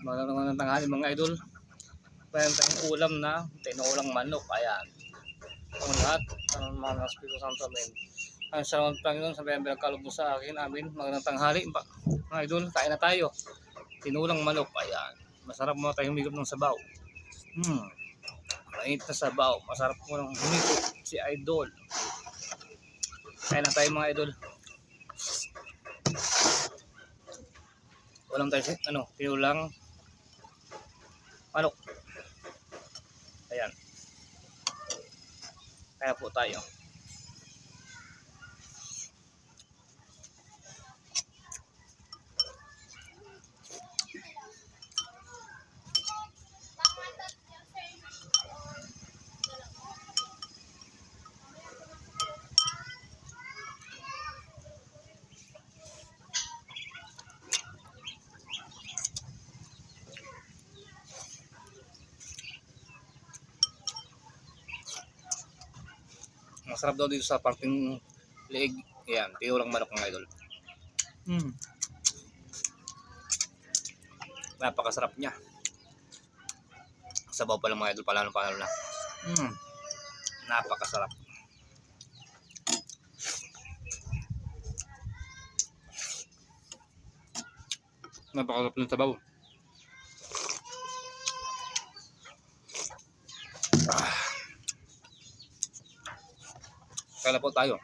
Magandang tanghali mga idol. Mayroon tayong ulam na tinulang manok. Ayan. Ang lahat ng mga Espiritu Santo amin. Ang salamat Panginoon sa biyayang kaloob mo sa akin. Amin. Magandang tanghali mga idol. Kain na tayo. Tinulang manok. Ayan. Masarap mo tayong humigop ng sabaw. Mainit na sabaw. Masarap mo ng humigop si idol. Kain na tayo mga idol. Walang tayo tinulang manok. Ayan. Kaya po tayo. Masarap daw dito sa parting leeg. Ayan, tinulang manok mga idol. Napakasarap niya. Sabaw pa lang mga idol, palalo na. Napakasarap. Napakasarap ng sabaw. Kaya po tayo.